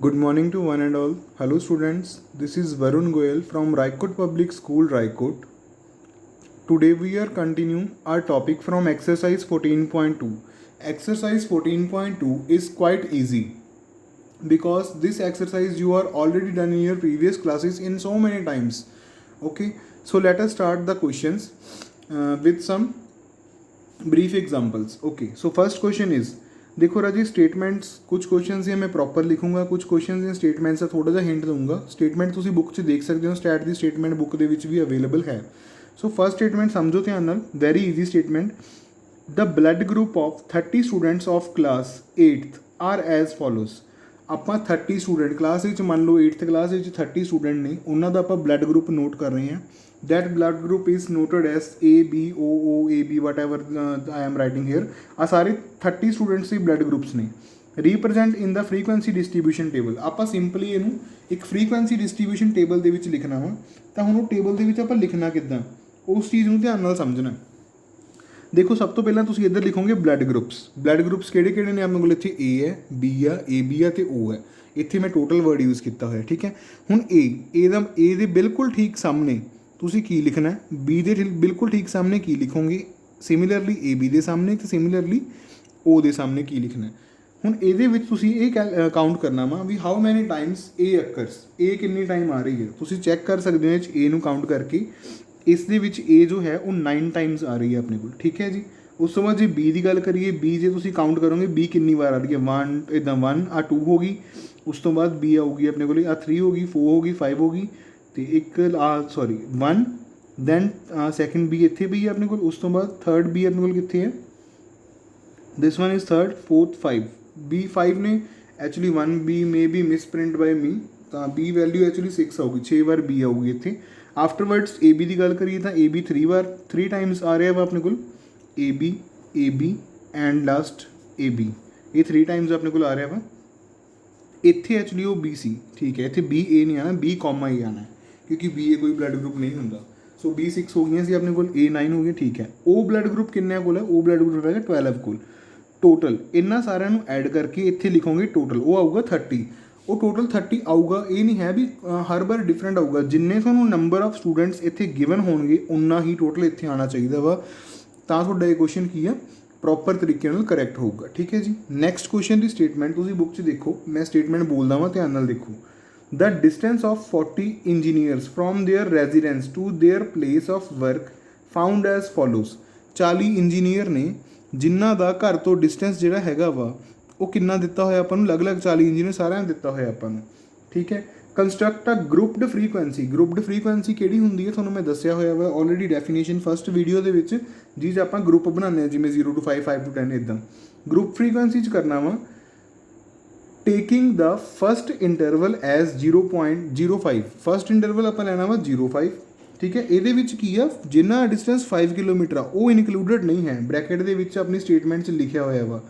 Good morning to one and all. Hello students, this is Varun Goyal from Raikot Public School, Raikot. Today we are continuing our topic from exercise 14.2. Exercise 14.2 is quite easy because this exercise you are already done in your previous classes in so many times. Okay, so let us start the questions with some brief examples. Okay, so first question is, देखो राजी statements कुछ question ही मैं proper लिखूंगा, कुछ question ਦੀਆਂ statements ਦਾ ਥੋੜਾ ਜਿਹਾ hint ਦਊਂਗਾ। ਸਟੇਟਮੈਂਟ ਤੁਸੀਂ ਬੁੱਕ 'ਚ ਦੇਖ ਸਕਦੇ ਹੋ, ਸਟੈਟ ਦੀ ਸਟੇਟਮੈਂਟ ਬੁੱਕ ਦੇ ਵਿੱਚ ਵੀ ਅਵੇਲੇਬਲ ਹੈ। ਸੋ ਫਸਟ ਸਟੇਟਮੈਂਟ ਸਮਝੋ ਧਿਆਨ ਨਾਲ, very easy statement. The blood group of 30 students of class 8th are as follows. ਆਪਾਂ 30 ਸਟੂਡੈਂਟ ਕਲਾਸ ਵਿੱਚ ਮੰਨ ਲਓ 8th ਕਲਾਸ ਵਿੱਚ 30 ਸਟੂਡੈਂਟ ਨੇ, ਉਹਨਾਂ ਦਾ ਆਪਾਂ ਬਲੱਡ ਗਰੁੱਪ ਨੋਟ ਕਰ ਰਹੇ ਹਾਂ। that blood group is noted as A, B, O, O, A, B, whatever I am writing here। ਆ ਸਾਰੇ 30 ਸਟੂਡੈਂਟਸ ਦੀ ਬਲੱਡ ਗਰੁੱਪਸ ਨੇ। ਰੀਪ੍ਰਜੈਂਟ ਇਨ ਦਾ ਫ੍ਰੀਕੁਐਂਸੀ ਡਿਸਟਰੀਬਿਊਸ਼ਨ ਟੇਬਲ। ਆਪਾਂ ਸਿੰਪਲੀ ਇਹਨੂੰ ਇੱਕ ਫ੍ਰੀਕੁਐਂਸੀ ਡਿਸਟਰੀਬਿਊਸ਼ਨ ਟੇਬਲ ਦੇ ਵਿੱਚ ਲਿਖਣਾ ਵਾ, ਤਾਂ ਹੁਣ ਉਹ ਟੇਬਲ ਦੇ ਵਿੱਚ ਆਪਾਂ ਲਿਖਣਾ ਕਿੱਦਾਂ, ਉਸ ਚੀਜ਼ ਨੂੰ ਧਿਆਨ ਨਾਲ ਸਮਝਣਾ। ਦੇਖੋ ਸਭ ਤੋਂ ਪਹਿਲਾਂ ਤੁਸੀਂ ਇੱਧਰ ਲਿਖੋਗੇ ਬਲੱਡ ਗਰੁੱਪਸ। ਬਲੱਡ ਗਰੁੱਪਸ ਕਿਹੜੇ ਕਿਹੜੇ ਨੇ ਆਪਣੇ ਕੋਲ? ਇੱਥੇ A ਹੈ, B ਆ, AB ਆ ਤੇ O ਹੈ। ਇੱਥੇ ਮੈਂ ਟੋਟਲ ਵਰਡ ਯੂਜ਼ ਕੀਤਾ ਹੋਇਆ, ਠੀਕ ਹੈ। ਹੁਣ A ਦੇ ਬਿਲਕੁਲ ਠੀਕ ਸਾਹਮਣੇ ਤੁਸੀਂ ਕੀ ਲਿਖਣਾ ਹੈ, B ਦੇ ਬਿਲਕੁਲ ਠੀਕ ਸਾਹਮਣੇ ਕੀ ਲਿਖੋਗੇ, ਸਿਮਿਲਰਲੀ AB ਦੇ ਸਾਹਮਣੇ ਤੇ ਸਿਮਿਲਰਲੀ O ਦੇ ਸਾਹਮਣੇ ਕੀ ਲਿਖਣਾ ਹੈ। ਹੁਣ ਇਹਦੇ ਵਿੱਚ ਤੁਸੀਂ ਇਹ ਕਾਊਂਟ ਕਰਨਾ ਵਾ ਵੀ how many times A occurs, A ਕਿੰਨੀ ਟਾਈਮ ਆ ਰਹੀ ਹੈ। ਤੁਸੀਂ ਚੈੱਕ ਕਰ ਸਕਦੇ ਹੋ ਇਹ 'ਚ A ਨੂੰ ਕਾਊਂਟ ਕਰਕੇ, ਇਸ ਦੇ ਵਿੱਚ A ਜੋ ਹੈ ਉਹ 9 ਟਾਈਮਸ ਆ ਰਹੀ ਹੈ ਆਪਣੇ ਕੋਲ, ਠੀਕ ਹੈ ਜੀ। ਉਸ ਤੋਂ ਬਾਅਦ ਜੇ B ਦੀ ਗੱਲ ਕਰੀਏ, B ਜੇ ਤੁਸੀਂ ਕਾਊਂਟ ਕਰੋਗੇ B ਕਿੰਨੀ ਵਾਰ ਆ ਰਹੀ ਹੈ, 1 ਇੱਦਾਂ 1 ਆ 2 ਹੋ ਗਈ। ਉਸ ਤੋਂ ਬਾਅਦ B ਆਊਗੀ ਆਪਣੇ ਕੋਲ ਆ 3 ਹੋ ਗਈ, 4 ਹੋ ਗਈ, 5 ਹੋ ਗਈ ਤੇ ਇੱਕ 1 ਦੈਨ ਸੈਕਿੰਡ B ਇੱਥੇ ਵੀ ਹੈ ਆਪਣੇ ਕੋਲ। ਉਸ ਤੋਂ ਬਾਅਦ ਥਰਡ B ਆਪਣੇ ਕੋਲ ਕਿੱਥੇ ਹੈ, this one is third, fourth 5 B 5 ਨੇ। Actually 1 B may be misprint by me, ਤਾਂ B ਵੈਲਿਊ ਐਕਚੁਅਲੀ 6 ਆਊਗੀ, 6 ਵਾਰ B ਆਊਗੀ ਇੱਥੇ। ਆਫਟਰਵਰਡਸ AB ਦੀ ਗੱਲ ਕਰੀਏ ਤਾਂ AB 3 ਟਾਈਮਸ ਆ ਰਿਹਾ ਵਾ ਆਪਣੇ ਕੋਲ, AB ਐਂਡ ਲਾਸਟ AB, ਇਹ 3 ਟਾਈਮਸ ਆਪਣੇ ਕੋਲ ਆ ਰਿਹਾ ਵਾ। ਇੱਥੇ ਐਕਚੁਅਲੀ ਉਹ B ਸੀ, ਠੀਕ ਹੈ। ਇੱਥੇ B A ਨਹੀਂ ਆਉਣਾ, B ਕੌਮਾ ਹੀ ਆਉਣਾ, ਕਿਉਂਕਿ B A ਕੋਈ ਬਲੱਡ ਗਰੁੱਪ ਨਹੀਂ ਹੁੰਦਾ। ਸੋ B 6 ਹੋ ਗਈਆਂ ਸੀ ਆਪਣੇ ਕੋਲ, A 9 ਹੋ ਗਈ, ਠੀਕ ਹੈ। O ਬਲੱਡ ਗਰੁੱਪ ਕਿੰਨਿਆਂ ਕੋਲ ਹੈ? O ਬਲੱਡ ਗਰੁੱਪ ਹੈਗਾ 12 ਕੋਲ। ਟੋਟਲ ਇਹਨਾਂ ਸਾਰਿਆਂ ਨੂੰ ਐਡ ਕਰਕੇ ਇੱਥੇ ਲਿਖੋਗੇ ਟੋਟਲ, ਉਹ ਆਊਗਾ 30। ਉਹ ਟੋਟਲ 30 ਆਊਗਾ, ਇਹ ਨਹੀਂ ਹੈ ਵੀ ਹਰ ਵਾਰ ਡਿਫਰੈਂਟ ਆਊਗਾ। ਜਿੰਨੇ ਤੁਹਾਨੂੰ ਨੰਬਰ ਆਫ ਸਟੂਡੈਂਟਸ ਇੱਥੇ ਗਿਵਨ ਹੋਣਗੇ ਉਨਾ ਹੀ ਟੋਟਲ ਇੱਥੇ ਆਉਣਾ ਚਾਹੀਦਾ ਵਾ, ਤਾਂ ਤੁਹਾਡਾ ਇਹ ਕੁਐਸਚਨ ਕੀ ਆ, ਪ੍ਰੋਪਰ ਤਰੀਕੇ ਨਾਲ ਕਰੈਕਟ ਹੋਊਗਾ, ਠੀਕ ਹੈ ਜੀ। ਨੈਕਸਟ ਕੁਐਸਚਨ ਦੀ ਸਟੇਟਮੈਂਟ ਤੁਸੀਂ ਬੁੱਕ 'ਚ ਦੇਖੋ, ਮੈਂ ਸਟੇਟਮੈਂਟ ਬੋਲਦਾ ਵਾਂ, ਧਿਆਨ ਨਾਲ ਦੇਖੋ। The distance of 40 engineers from their residence to their place of work found as follows। 40 engineer ਨੇ ਜਿਨ੍ਹਾਂ ਦਾ ਘਰ ਤੋਂ ਡਿਸਟੈਂਸ ਜਿਹੜਾ ਹੈਗਾ ਵਾ ਉਹ ਕਿੰਨਾ ਦਿੱਤਾ ਹੋਇਆ ਆਪਾਂ ਨੂੰ, ਅਲੱਗ-ਅਲੱਗ 40 ਇੰਜੀਨੀਅਰ ਸਾਰਿਆਂ ਨੂੰ ਦਿੱਤਾ ਹੋਇਆ ਆਪਾਂ ਨੂੰ, ਠੀਕ ਹੈ। ਕੰਸਟਰਕਟ ਅ ਗਰੁੱਪਡ ਫ੍ਰੀਕੁਐਂਸੀ। ਗਰੁੱਪਡ ਫ੍ਰੀਕੁਐਂਸੀ ਕਿਹੜੀ ਹੁੰਦੀ ਹੈ ਤੁਹਾਨੂੰ ਮੈਂ ਦੱਸਿਆ ਹੋਇਆ ਵਾ ਆਲਰੇਡੀ ਡੈਫੀਨੇਸ਼ਨ ਫਸਟ ਵੀਡੀਓ ਦੇ ਵਿੱਚ, ਜਿਸ 'ਚ ਆਪਾਂ ਗਰੁੱਪ ਬਣਾਉਂਦੇ ਹਾਂ ਜਿਵੇਂ 0 to 5, 5 to 10 ਇੱਦਾਂ। ਗਰੁੱਪ ਫ੍ਰੀਕੁਐਂਸੀ 'ਚ ਕਰਨਾ ਵਾ taking the first interval as 0.05। First interval ਆਪਾਂ ਲੈਣਾ ਵਾ 0.5, ਠੀਕ ਹੈ। ਇਹਦੇ ਵਿੱਚ ਕੀ ਆ, ਜਿੰਨਾ ਡਿਸਟੈਂਸ 5 ਕਿਲੋਮੀਟਰ ਆ ਉਹ ਇਨਕਲੂਡਡ ਨਹੀਂ ਹੈ, ਬ੍ਰੈਕਟ ਦੇ ਵਿੱਚ ਆਪਣੀ ਸਟੇਟਮੈਂਟ 'ਚ ਲਿਖਿਆ ਹੋਇਆ ਵਾ।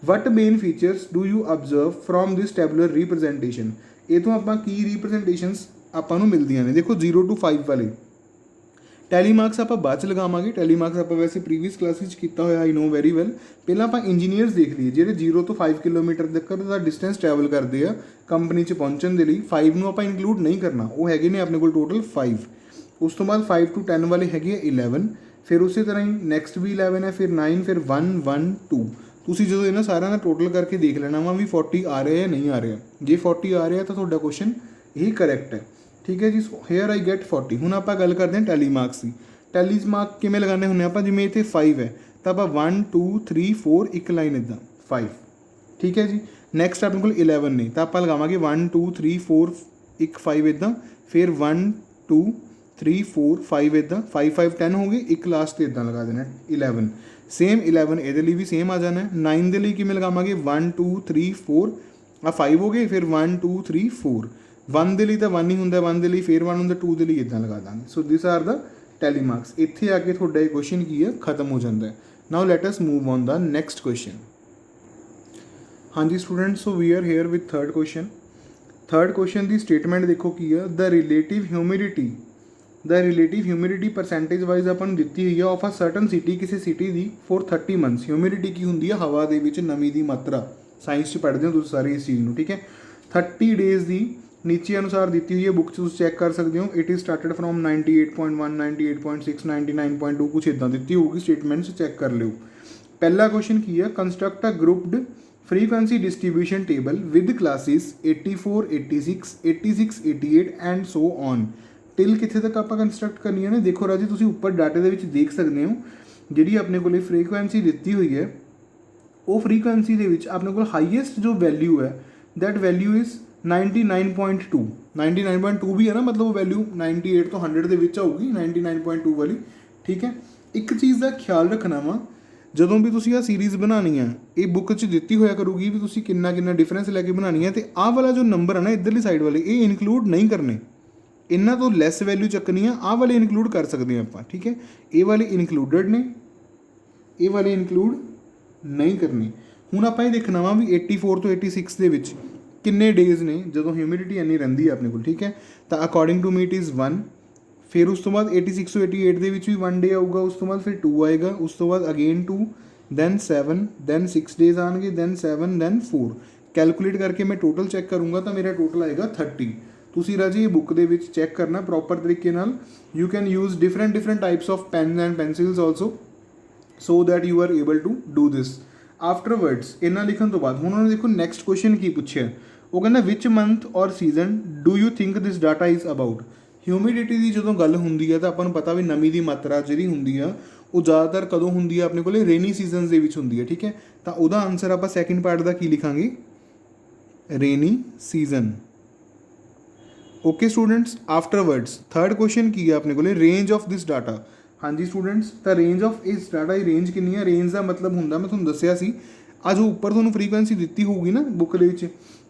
What main features do you observe from this tabular representation. ਇਹ ਤੋਂ ਆਪਾਂ ਕੀ ਰੀਪ੍ਰਜੈਂਟੇਸ਼ਨਸ ਆਪਾਂ ਨੂੰ ਮਿਲਦੀਆਂ ਨੇ। ਦੇਖੋ 0 to 5 ਵਾਲੇ ਟੈਲੀ ਮਾਰਕਸ ਆਪਾਂ ਬਾਅਦ 'ਚ ਲਗਾਵਾਂਗੇ। ਟੈਲੀ ਮਾਰਕਸ ਆਪਾਂ ਵੈਸੇ ਪ੍ਰੀਵੀਅਸ ਕਲਾਸ ਵਿੱਚ ਕੀਤਾ ਹੋਇਆ, ਆਈ ਨੋ ਵੈਰੀ ਵੈਲ। ਪਹਿਲਾਂ ਆਪਾਂ ਇੰਜੀਨੀਅਰਸ ਦੇਖ ਲਈਏ ਜਿਹੜੇ 0 ਤੋਂ 5 ਕਿਲੋਮੀਟਰ ਤੱਕ ਦਾ ਡਿਸਟੈਂਸ ਟਰੈਵਲ ਕਰਦੇ ਆ ਕੰਪਨੀ 'ਚ ਪਹੁੰਚਣ ਦੇ ਲਈ। 5 ਨੂੰ ਆਪਾਂ ਇਨਕਲੂਡ ਨਹੀਂ ਕਰਨਾ, ਉਹ ਹੈਗੇ ਨੇ ਆਪਣੇ ਕੋਲ ਟੋਟਲ 5। ਉਸ ਤੋਂ ਬਾਅਦ 5 to 10 ਵਾਲੇ ਹੈਗੇ ਆ 11, ਫਿਰ ਉਸੇ ਤਰ੍ਹਾਂ ਹੀ ਨੈਕਸਟ ਵੀ 11 ਹੈ, ਫਿਰ 9, ਫਿਰ 1, 1, 2। ਤੁਸੀਂ ਜਦੋਂ ਇਹਨਾਂ ਸਾਰਿਆਂ ਦਾ ਟੋਟਲ ਕਰਕੇ ਦੇਖ ਲੈਣਾ ਵਾ ਵੀ 40 ਆ ਰਿਹਾ ਜਾਂ ਨਹੀਂ ਆ ਰਿਹਾ। ਜੇ 40 ਆ ਰਿਹਾ ਤਾਂ ਤੁਹਾਡਾ ਕੁਐਸਚਨ ਇਹ ਕਰੈਕਟ ਹੈ, ਠੀਕ ਹੈ ਜੀ। ਸੋ ਹੇਅਰ ਆਈ ਗੈਟ 40। ਹੁਣ ਆਪਾਂ ਗੱਲ ਕਰਦੇ ਹਾਂ ਟੈਲੀ ਮਾਰਕਸ ਦੀ। ਟੈਲੀ ਮਾਰਕ ਕਿਵੇਂ ਲਗਾਉਂਦੇ ਹੁੰਦੇ ਆਪਾਂ, ਜਿਵੇਂ ਇੱਥੇ 5 ਹੈ ਤਾਂ ਆਪਾਂ 1, 2, 3, 4 ਇੱਕ ਲਾਈਨ ਇੱਦਾਂ 5, ਠੀਕ ਹੈ ਜੀ। ਨੈਕਸਟ ਆਪਣੇ ਕੋਲ 11 ਨੇ ਤਾਂ ਆਪਾਂ ਲਗਾਵਾਂਗੇ 1, 2, 3, 4 ਇੱਕ 5 ਇੱਦਾਂ, ਫਿਰ 1, 2, 3, 4, 5 ਇੱਦਾਂ, 5, 5, 10 ਹੋ ਗਏ, ਇੱਕ ਲਾਸਟ 'ਤੇ ਇੱਦਾਂ ਲਗਾ ਦੇਣਾ 11। ਸੇਮ 11 ਇਹਦੇ ਲਈ ਵੀ ਸੇਮ ਆ ਜਾਣਾ। 9 ਦੇ ਲਈ ਕਿਵੇਂ ਲਗਾਵਾਂਗੇ 1, 2, 3, 4 ਆ 5 ਹੋ ਗਏ, ਫਿਰ 1, 2, 3, 4। 1 ਦੇ ਲਈ ਤਾਂ 1 ਹੀ ਹੁੰਦਾ, 1 ਦੇ ਲਈ ਫਿਰ 1 ਹੁੰਦਾ, 2 ਦੇ ਲਈ ਇੱਦਾਂ ਲਗਾ ਦਾਂਗੇ। ਸੋ ਦਿਸ ਆਰ ਦਾ ਟੈਲੀ ਮਾਰਕਸ। ਇੱਥੇ ਆ ਕੇ ਤੁਹਾਡਾ ਇਹ ਕੁਐਸਚਨ ਕੀ ਹੈ, ਖਤਮ ਹੋ ਜਾਂਦਾ ਹੈ। Now let us move on the next question. ਹਾਂਜੀ students, so we are here with third question. Third question ਦੀ ਸਟੇਟਮੈਂਟ ਦੇਖੋ ਕੀ ਆ। The relative humidity percentage wise ਆਪਾਂ ਨੂੰ ਦਿੱਤੀ ਹੋਈ ਆ ਆਫ ਅ ਸਰਟਨ ਸਿਟੀ, ਕਿਸੇ ਸਿਟੀ ਦੀ ਫੋਰ 30 ਮੰਥਸ। ਹਿਊਮਿਡਿਟੀ ਕੀ ਹੁੰਦੀ ਆ, ਹਵਾ ਦੇ ਵਿੱਚ ਨਮੀ ਦੀ ਮਾਤਰਾ। ਸਾਇੰਸ 'ਚ ਪੜ੍ਹਦੇ ਹੋ ਤੁਸੀਂ ਸਾਰੇ ਇਸ ਚੀਜ਼ ਨੂੰ, ਠੀਕ ਹੈ। 30 डेज़ की नीचे अनुसार दी हुई है बुक तुम चैक कर सकते हो। इट इज़ स्टार्टड फ्रॉम 98.1 98.6 99.2 कुछ इदा दी होगी स्टेटमेंट्स चैक कर लो। पहला क्वेश्चन की है construct a grouped frequency distribution table with classes 84 86 86 88 and so on till कितने तक आप कंस्ट्रक्ट करनी है ना। देखो राजी तुम उपर डाटे के देख सकते हो जी अपने को फ्रीक्वेंसी दी हुई है वो फ्रीक्वेंसी के अपने को हाईएस्ट जो वैल्यू है दैट वैल्यू इज़ 99.2 99.2 भी है ना, मतलब वो वैल्यू 98 तो 100 के विच आऊगी 99.2 वाली। ठीक है, एक चीज़ का ख्याल रखना वा जदों भी तुसी आ सीरीज़ बनानी है ये बुक च दिती होया करूगी भी तुसी कितना कितना डिफरेंस लैके बनानी है। तो आह वाला जो नंबर है ना इधरली साइड वाले ये इनकलूड नहीं करने, इन्हों तो लैस वैल्यू चकनी है आह वाले इनकलूड कर सकते हैं आप। ठीक है, ये वाले इनकलूडड ने ये वाले इनकलूड नहीं करने। हुण आपां ये देखना वा भी 84 तो 86 के विच किन्ने डेज़ ने जो ह्यूमिडिटी इन्नी रहिंदी है अपने को। ठीक है, तो according to me it is 1, फिर उस तो बाद 86 to 88 के भी 1 डे आऊगा, उस तो बाद फिर 2 आएगा, उस तो बाद अगेन 2 दैन 7 दैन 6 डेज़ आएंगे दैन 7 दैन 4 कैलकुलेट करके मैं टोटल चैक करूँगा तो मेरा टोटल आएगा 30। तुसी राजी ये बुक दे विच चैक करना प्रॉपर तरीके नाल। You can use different types of pen and pencils also so that you are able to do this. Afterwards इन्ना लिखण तो बाद हुण उन्होंने देखो नैक्सट क्वेश्चन की पूछे वो कहना विच मंथ और season do you think this data is about. Humidity की जो गल होंगी है तो अपन पता भी नमी की मात्रा जी होंगी है वो ज़्यादातर कदों होंगी है अपने को रेनी सीजन के होंगी है। ठीक है, तो वह आंसर आप सैकेंड पार्ट का की लिखांगे rainy season. Okay students, afterwards third question की है अपने को रेंज ऑफ दिस डाटा। हाँ जी स्टूडेंट्स, तो रेंज ऑफ इस डाटा की रेंज कितनी है। रेंज का मतलब होंगे मैं थोड़ा दसिया सी आ जो उपर थोड़ा फ्रीक्वेंसी दी होगी ना बुक के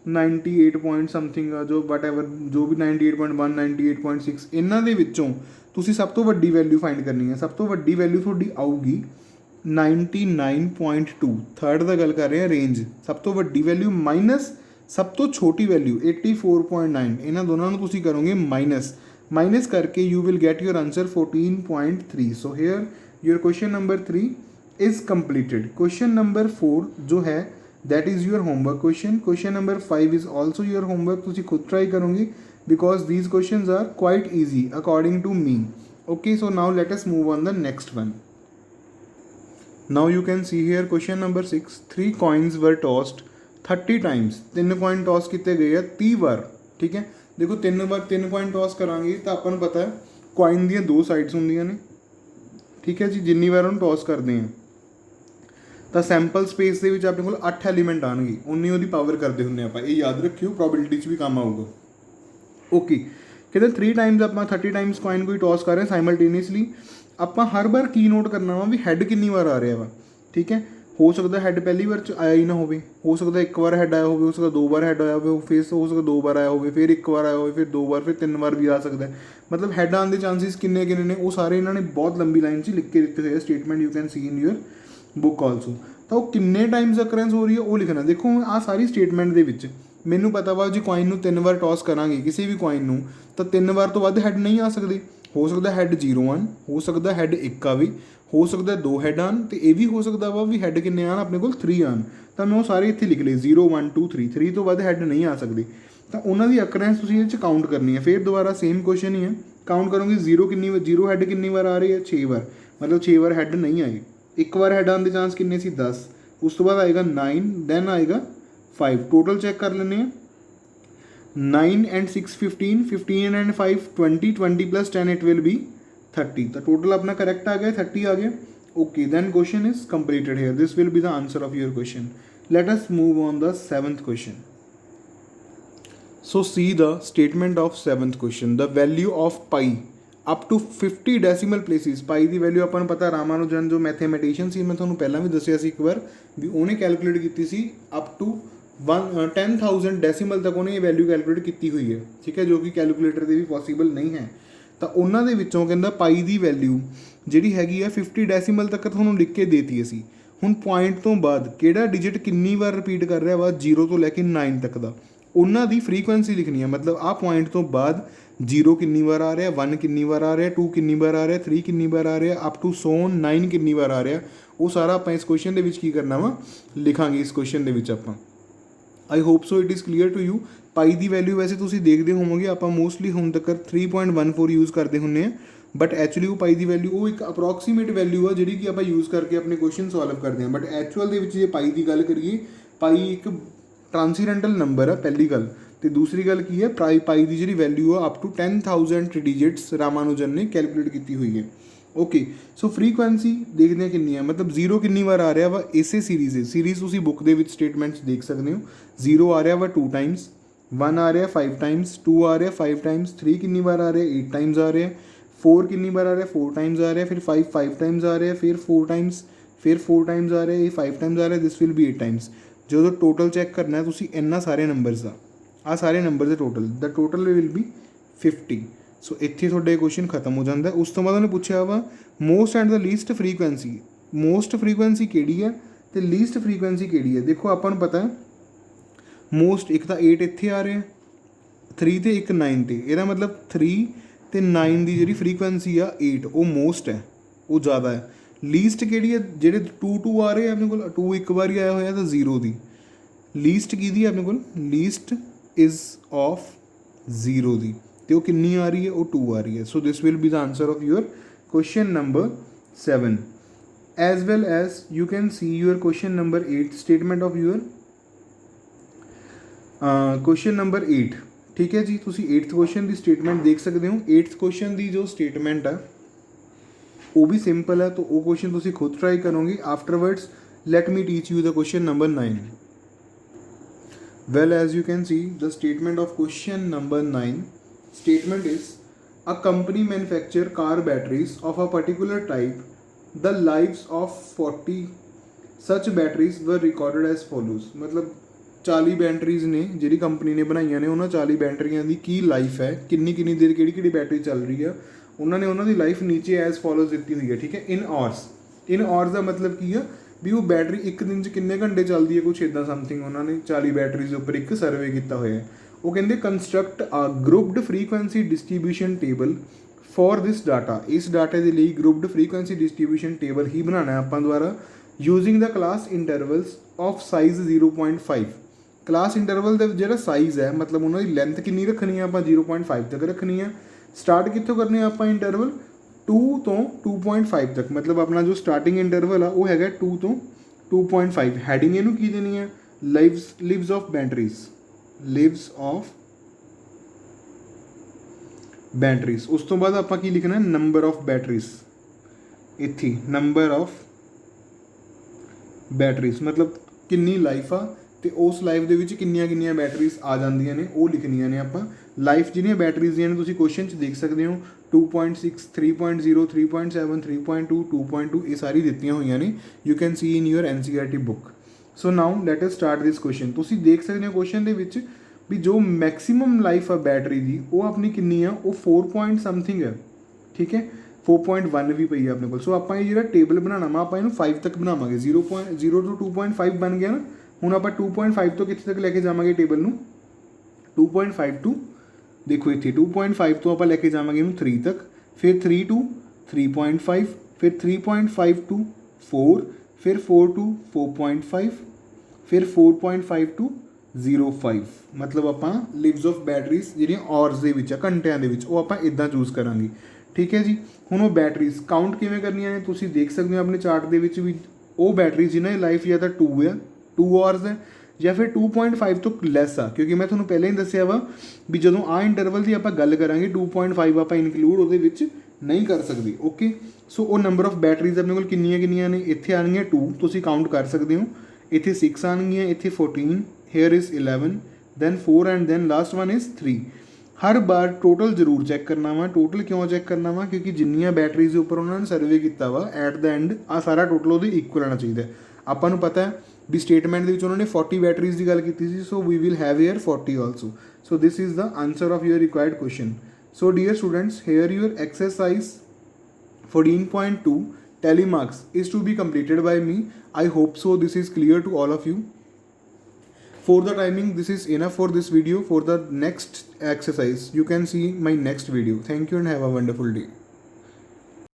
98 पॉइंट समथिंग जो वट एवर जो भी 98.1 98.6 इन्हों के विचों तुसी सब तो वड्डी वैल्यू फाइंड करनी है। सब तो वड्डी वैल्यू थोड़ी आऊगी 99.2। थर्ड का गल कर रहे हैं रेंज, सब तो वड्डी वैल्यू माइनस सब तो छोटी वैल्यू 84.9 इन्होंने दोनों तुसी करोगे माइनस करके you will get your answer 14.3। So here your question number 3 is completed. Question number 4 जो है that is your homework question. Question number 5 is also your homework, तुसी खुद ट्राई करोगे because these questions are quite easy according to me. Okay, so now let us move on the next one. Now you can see here question number 6 3 coins were tossed 30 times. 3 coin toss किए गए हैं 30 बार। ठीक है, देखो 3 coin toss करांगे तो अपन पता है कॉइन दी 2 साइड्स होंदियां ने। ठीक है जी, जिन्नी बार उन्होंने टॉस करते हैं तो सैंपल स्पेस के अपने को 8 एलीमेंट आएंगे उन्नी वो पावर करते होंगे आप, ये याद रखियो प्रोबेबिलिटी भी काम आऊगा। ओके, कहते 3 टाइम्स आप 30 टाइम्स कॉइन को टॉस कर रहे हैं साइमल्टेनियसली। आप हर बार की नोट करना वा भी हैड कितनी बार आ रहा वा। ठीक है, हो सकता हैड पहली बार आया ही ना हो सकता एक बार हैड आया हो सकता 2 बार हैड आया हो फिर हो सकता 2 बार आया हो फिर 1 बार आया हो फिर 2 बार फिर 3 बार भी आ सकता है। मतलब हैड आने के चांसिस किन्ने ने वो सारे इन्होंने बहुत लंबी लाइन से लिख के दिते हुए statement you can C in your book also. तो वो किन्ने टाइम्स अकरेंस हो रही है वो लिखना। देखो आ सारी स्टेटमेंट के विच मैनू पता वा जी कॉइन 3 बार टॉस करांगे किसी भी कॉइन तो 3 बार तो वध हैड नहीं आ सकते। हो सकता हैड 0 आन, हो सकता हैड 1 आ भी, हो सकता 2 हैड आन, तो यह भी हो सकता वा भी हैड किन्ने आन अपने को 3 आन। तो मैं वो सारे इतने लिख लिए 0 1 2 3 3 तो वध हैड नहीं आ सकते। तो उन्होंने अकरेंस तुसीं इहदे च काउंट करनी है। फिर दोबारा सेम क्वेश्चन ही है, काउंट करोगे 0 हैड कितनी बार आ रही है 6 बार, मतलब 6 बार हैड नहीं आए। 1 बार हैड आने के चांस किन्ने सी 10, उस तो बाद आएगा 9 दैन आएगा 5। टोटल चेक कर लेने 9 and 6 15 15 and 5 20 20 plus 10 it will be 30। तो टोटल अपना करेक्ट आ गया 30 आ गया। Okay, then question is completed here, this will be the answer of your question. Let us move on the 7th question. So see the statement of 7th question. The value of pi up to 50 decimal places. Pi की value अपन पता रामानुजन जो mathematician सी मैं थोड़ा पहला भी दसिया सी एक बार भी उन्हें कैलकुलेट की सी अप टू 10,000 डेसीमल तक उन्हें ये वैल्यू कैलकुलेट की हुई है। ठीक है, जो कि कैलकुलेटर से भी पॉसीबल नहीं है। तो उन्होंने विचों कहता पाई की वैल्यू जी हैगी 50 डेसीमल तक थोड़ा लिख के देती असी। हुण पॉइंट तो बाद किहड़ा डिजिट कितनी बार रिपीट कर रहा वा 0 तो लैके 9 तक का उन्हों की फ्रीकुएंसी लिखनी है। मतलब आ पॉइंट तो बाद 0 कितनी बार आ रहा, 1 कितनी बार आ रहा, 2 कितनी बार आ रहा, 3 कितनी बार आ रहा, अप टू सो 9 कितनी बार आ रहा, वो सारा आप इस क्वेश्चन के करना वा लिखांगे। इस क्वेश्चन के आप I hope so it is clear to you. Pi ਦੀ ਵੈਲਿਊ ਵੈਸੇ ਤੁਸੀਂ ਦੇਖਦੇ ਹੋਵੋਗੇ ਆਪਾਂ ਮੋਸਟਲੀ ਹੁਣ ਤੱਕ 3.14 ਯੂਜ਼ ਕਰਦੇ ਹੁੰਦੇ ਆ, ਬਟ ਐਕਚੁਅਲੀ ਉਹ ਪਾਈ ਦੀ ਵੈਲਿਊ ਉਹ ਇੱਕ ਅਪਰੋਕਸੀਮੇਟ ਵੈਲਿਊ ਆ ਜਿਹੜੀ ਕਿ ਆਪਾਂ ਯੂਜ਼ ਕਰਕੇ ਆਪਣੇ ਕੁਐਸਚਨ ਸੋਲਵ ਕਰਦੇ ਹਾਂ। ਬਟ ਐਕਚੁਅਲ ਦੇ ਵਿੱਚ ਜੇ ਪਾਈ ਦੀ ਗੱਲ ਕਰੀਏ, ਪਾਈ ਇੱਕ ਟ੍ਰਾਂਸੀਡੈਂਟਲ ਨੰਬਰ ਆ ਪਹਿਲੀ ਗੱਲ, ਤੇ ਦੂਸਰੀ ਗੱਲ ਕੀ ਹੈ, ਪਾਈ ਦੀ ਜਿਹੜੀ ਵੈਲਿਊ ਆ ਅਪ ਟੂ 10,000 ਡਿਜਿਟਸ ਰਾਮਾਨੁਜਨ ਨੇ ਕੈਲਕੂਲੇਟ ਕੀਤੀ ਹੋਈ ਹੈ। ਓਕੇ, ਸੋ ਫਰੀਕੁਐਂਸੀ ਦੇਖਦੇ ਹਾਂ ਕਿੰਨੀ ਹੈ, ਮਤਲਬ 0 ਕਿੰਨੀ ਵਾਰ ਆ ਰਿਹਾ ਵਾ ਇਸੇ ਸੀਰੀਜ਼ ਤੁਸੀਂ ਬੁੱਕ ਦੇ ਵਿੱਚ ਸਟੇਟਮੈਂਟਸ ਦੇਖ ਸਕਦੇ ਹੋ। 0 ਆ ਰਿਹਾ ਵਾ 2 ਟਾਈਮਸ, 1 ਆ ਰਿਹਾ 5 ਟਾਈਮਸ, 2 ਆ ਰਿਹਾ 5 ਟਾਈਮਸ, 3 ਕਿੰਨੀ ਵਾਰ ਆ ਰਿਹਾ 8 ਟਾਈਮਸ ਆ ਰਿਹਾ, 4 ਕਿੰਨੀ ਵਾਰ ਆ ਰਿਹਾ 4 ਟਾਈਮਸ ਆ ਰਿਹਾ, ਫਿਰ 5 ਟਾਈਮਸ ਆ ਰਿਹਾ, ਫਿਰ 4 ਟਾਈਮਸ, ਫਿਰ 4 ਟਾਈਮਸ ਆ ਰਿਹਾ, ਇਹ 5 ਟਾਈਮਸ ਆ ਰਿਹਾ, ਦਿਸ ਵਿਲ ਬੀ 8 ਟਾਈਮਸ। ਜਦੋਂ ਟੋਟਲ ਚੈੱਕ ਕਰਨਾ ਤੁਸੀਂ ਇਹਨਾਂ ਸਾਰੇ ਨੰਬਰਸ ਦਾ, ਆਹ ਸਾਰੇ ਨੰਬਰ ਦੇ total, the total will be 50। ਸੋ ਇੱਥੇ ਤੁਹਾਡੇ ਕੁਐਸਚਨ ਖਤਮ ਹੋ ਜਾਂਦਾ। ਉਸ ਤੋਂ ਬਾਅਦ ਉਹਨੇ ਪੁੱਛਿਆ ਵਾ most and the least frequency, most frequency ਕਿਹੜੀ ਹੈ ਅਤੇ ਲੀਸਟ ਫਰੀਕੁਐਂਸੀ ਕਿਹੜੀ ਹੈ। ਦੇਖੋ ਆਪਾਂ ਨੂੰ ਪਤਾ ਮੋਸਟ ਇੱਕ ਤਾਂ 8 ਇੱਥੇ ਆ ਰਿਹਾ, 3 ਤੇ ਇੱਕ 9 ਤੇ, ਇਹਦਾ ਮਤਲਬ 3 ਤੇ 9 ਦੀ ਜਿਹੜੀ ਫਰੀਕੁਐਂਸੀ ਆ 8 ਉਹ ਮੋਸਟ ਹੈ, ਉਹ ਜ਼ਿਆਦਾ ਹੈ। ਲੀਸਟ ਕਿਹੜੀ ਹੈ, ਜਿਹੜੇ 2 ਆ ਰਹੇ ਆਪਣੇ ਕੋਲ, 2 ਇੱਕ ਵਾਰੀ ਆਇਆ ਹੋਇਆ ਤਾਂ 0 ਦੀ ਲੀਸਟ ਕਿਹਦੀ ਹੈ ਆਪਣੇ ਕੋਲ, ਲੀਸਟ ਇਜ਼ ਆਫ 0 ਦੀ, ਤੇ ਉਹ ਕਿੰਨੀ ਆ ਰਹੀ ਹੈ, ਉਹ 2 ਆ ਰਹੀ ਹੈ। So this will be the answer of your question number 7, as well as you can see your question number 8 statement of your question number 8। ਠੀਕ ਹੈ ਜੀ, ਤੁਸੀਂ 8th ਕੁਐਸਚਨ ਦੀ ਸਟੇਟਮੈਂਟ ਦੇਖ ਸਕਦੇ ਹੋ। 8th ਕੁਐਸਚਨ ਦੀ ਜੋ ਸਟੇਟਮੈਂਟ ਹੈ ਉਹ ਵੀ ਸਿੰਪਲ ਹੈ, ਤਾਂ ਉਹ ਕੁਐਸਚਨ ਤੁਸੀਂ ਖੁਦ ਟਰਾਈ ਕਰੋਗੇ। ਆਫਟਰਵਰਡਸ let me teach you the question number 9। well, as you can see the statement of question number 9 statement is a company manufacture car batteries of a particular type. The lives of 40 such batteries were recorded as follows। मतलब 40 batteries ਨੇ ਜਿਹੜੀ company ਨੇ ਬਣਾਈਆਂ ਨੇ, ਉਹਨਾਂ 40 ਬੈਟਰੀਆਂ ਦੀ ਕੀ life ਹੈ, ਕਿੰਨੀ ਦੇਰ ਕਿਹੜੀ ਬੈਟਰੀ ਚੱਲ ਰਹੀ ਆ, ਉਹਨਾਂ ਦੀ ਲਾਈਫ ਨੀਚੇ ਐਜ਼ ਫੋਲੋਜ਼ ਦਿੱਤੀ ਹੋਈ ਹੈ। ਠੀਕ ਹੈ, ਇਨ ਆਵਰਸ ਦਾ ਮਤਲਬ ਕੀ ਆ ਵੀ ਉਹ ਬੈਟਰੀ ਇੱਕ ਦਿਨ 'ਚ ਕਿੰਨੇ ਘੰਟੇ ਚੱਲਦੀ ਹੈ, ਕੁਛ ਇੱਦਾਂ ਸਮਥਿੰਗ ਉਹਨਾਂ ਨੇ 40 ਬੈਟਰੀਜ਼ ਦੇ ਉੱਪਰ ਇੱਕ ਸਰਵੇ ਕੀਤਾ ਹੋਇਆ ਹੈ। ਉਹ ਕਹਿੰਦੇ construct a grouped frequency distribution table for this data. ਇਸ ਡਾਟੇ ਦੇ ਲਈ ਗਰੁੱਪਡ ਫਰੀਕੁਐਂਸੀ ਡਿਸਟਰੀਬਿਊਸ਼ਨ ਟੇਬਲ ਹੀ ਬਣਾਉਣਾ ਆਪਾਂ ਦੁਆਰਾ using the class intervals of size 0.5। Class interval ਦਾ ਜਿਹੜਾ ਸਾਈਜ਼ ਹੈ, ਮਤਲਬ ਉਹਨਾਂ ਦੀ ਲੈਂਥ ਕਿੰਨੀ ਰੱਖਣੀ ਆ ਆਪਾਂ 0.5 ਤੱਕ ਰੱਖਣੀ ਆ। ਸਟਾਰਟ ਕਿੱਥੋਂ ਕਰਨੀ ਆ ਆਪਾਂ ਇੰਟਰਵਲ 2 ਤੋਂ 2.5 ਤੱਕ, ਮਤਲਬ ਆਪਣਾ ਜੋ ਸਟਾਰਟਿੰਗ ਇੰਟਰਵਲ ਆ ਉਹ ਹੈਗਾ 2 ਤੋਂ 2.5। ਹੈਡਿੰਗ ਇਹਨੂੰ ਕੀ ਦੇਣੀ ਹੈ, lives of batteries, lives of batteries. ਉਸ ਤੋਂ ਬਾਅਦ ਆਪਾਂ ਕੀ ਲਿਖਣਾ, ਨੰਬਰ ਆਫ ਬੈਟਰੀਜ਼, ਇੱਥੇ ਨੰਬਰ ਆਫ ਬੈਟਰੀਜ਼ ਮਤਲਬ ਕਿੰਨੀ ਲਾਈਫ ਆ, ਅਤੇ ਉਸ ਲਾਈਫ ਦੇ ਵਿੱਚ ਕਿੰਨੀਆਂ ਬੈਟਰੀਜ਼ ਆ ਜਾਂਦੀਆਂ ਨੇ ਉਹ ਲਿਖਣੀਆਂ ਨੇ ਆਪਾਂ। ਲਾਈਫ ਜਿਹੜੀਆਂ ਬੈਟਰੀਜ਼ ਦੀਆਂ ਨੇ ਤੁਸੀਂ ਕੁਐਸਚਨ 'ਚ ਦੇਖ ਸਕਦੇ ਹੋ 2.6 3.0 3.7 3.2 2.2 ਇਹ ਸਾਰੀ ਦਿੱਤੀਆਂ ਹੋਈਆਂ ਨੇ। You can see in your NCERT book. So now let us start this question. ਤੁਸੀਂ ਦੇਖ ਸਕਦੇ ਹੋ ਕੁਐਸਚਨ ਦੇ ਵਿੱਚ ਵੀ ਜੋ ਮੈਕਸਿਮਮ ਲਾਈਫ ਆ ਬੈਟਰੀ ਦੀ ਉਹ ਆਪਣੀ ਕਿੰਨੀ ਆ, ਉਹ 4 ਸਮਥਿੰਗ ਹੈ। ਠੀਕ ਹੈ, 4.1 ਵੀ ਪਈ ਆ ਆਪਣੇ ਕੋਲ। ਸੋ ਆਪਾਂ ਇਹ ਜਿਹੜਾ ਟੇਬਲ ਬਣਾਉਣਾ ਵਾ ਆਪਾਂ ਇਹਨੂੰ 5 ਤੱਕ ਬਣਾਵਾਂਗੇ। 0 ਤੋਂ 2.5 ਬਣ ਗਿਆ ਨਾ। ਹੁਣ ਆਪਾਂ 2.5 ਤੋਂ ਕਿੱਥੇ ਤੱਕ ਲੈ ਕੇ ਜਾਵਾਂਗੇ ਟੇਬਲ ਨੂੰ, 2.5 ਟੂ, ਦੇਖੋ ਇੱਥੇ 2.5 ਤੋਂ ਆਪਾਂ ਲੈ ਕੇ ਜਾਵਾਂਗੇ ਇਹਨੂੰ 3 ਤੱਕ, ਫਿਰ 3 ਟੂ 3.5, ਫਿਰ 3.5 ਟੂ 4, ਫਿਰ 4 ਟੂ 4.5, ਫਿਰ 4.5 ਟੂ 0.5। ਮਤਲਬ ਆਪਾਂ ਲਿਵਸ ਆਫ ਬੈਟਰੀਜ਼ ਜਿਹੜੀਆਂ ਆਵਰਸ ਦੇ ਵਿੱਚ ਆ, ਘੰਟਿਆਂ ਦੇ ਵਿੱਚ, ਉਹ ਆਪਾਂ ਇੱਦਾਂ ਚੂਜ਼ ਕਰਾਂਗੇ। ਠੀਕ ਹੈ ਜੀ, ਹੁਣ ਉਹ ਬੈਟਰੀਜ਼ ਕਾਊਂਟ ਕਿਵੇਂ ਕਰਨੀਆਂ ਨੇ ਤੁਸੀਂ ਦੇਖ ਸਕਦੇ ਹੋ ਆਪਣੇ ਚਾਰਟ ਦੇ ਵਿੱਚ ਵੀ। ਉਹ ਬੈਟਰੀਜ਼ ਜਿਨ੍ਹਾਂ ਦੀ ਲਾਈਫ ਜਾਂ ਤਾਂ 2 ਆਵਰਸ ਹੈ ਜਾਂ ਫਿਰ 2.5 ਤੋਂ ਲੈਸ ਆ, ਕਿਉਂਕਿ ਮੈਂ ਤੁਹਾਨੂੰ ਪਹਿਲਾਂ ਹੀ ਦੱਸਿਆ ਵਾ ਵੀ ਜਦੋਂ ਆਹ ਇੰਟਰਵਲ ਦੀ ਆਪਾਂ ਗੱਲ ਕਰਾਂਗੇ 2.5 ਆਪਾਂ ਇਨਕਲੂਡ ਉਹਦੇ ਵਿੱਚ ਨਹੀਂ ਕਰ ਸਕਦੇ। ਓਕੇ, ਸੋ ਉਹ ਨੰਬਰ ਆਫ ਬੈਟਰੀਜ਼ ਆਪਣੇ ਕੋਲ ਕਿੰਨੀਆਂ ਨੇ, ਇੱਥੇ ਆਉਣਗੀਆਂ 2 ਤੁਸੀਂ ਕਾਊਂਟ ਕਰ ਸਕਦੇ ਹੋ, ਇੱਥੇ 6 ਆਉਣਗੀਆਂ, ਇੱਥੇ 14, here is 11, then 4 and then last one is 3। ਹਰ ਵਾਰ ਟੋਟਲ ਜ਼ਰੂਰ ਚੈੱਕ ਕਰਨਾ ਵਾ। ਟੋਟਲ ਕਿਉਂ ਚੈੱਕ ਕਰਨਾ ਵਾ, ਕਿਉਂਕਿ ਜਿੰਨੀਆਂ ਬੈਟਰੀਜ਼ ਦੇ ਉੱਪਰ ਉਹਨਾਂ ਨੇ ਸਰਵੇ ਕੀਤਾ ਵਾ ਐਟ ਦਾ ਐਂਡ ਆਹ ਸਾਰਾ ਟੋਟਲ ਉਹਦੇ ਇਕੁਅਲ ਆਉਣਾ ਚਾਹੀਦਾ। ਆਪਾਂ ਨੂੰ ਪਤਾ ਹੈ ਵੀ ਸਟੇਟਮੈਂਟ ਦੇ ਵਿੱਚ ਉਹਨਾਂ ਨੇ 40 ਬੈਟਰੀਜ਼ ਦੀ ਗੱਲ ਕੀਤੀ ਸੀ, so we will have here 40 also. So this is the answer of your required question. So dear students, here your exercise 14.2 telemarks is to be completed by me. I hope so this is clear to all of you. For the timing, this is enough for this video. For the next exercise, you can see my next video. Thank you and have a wonderful day.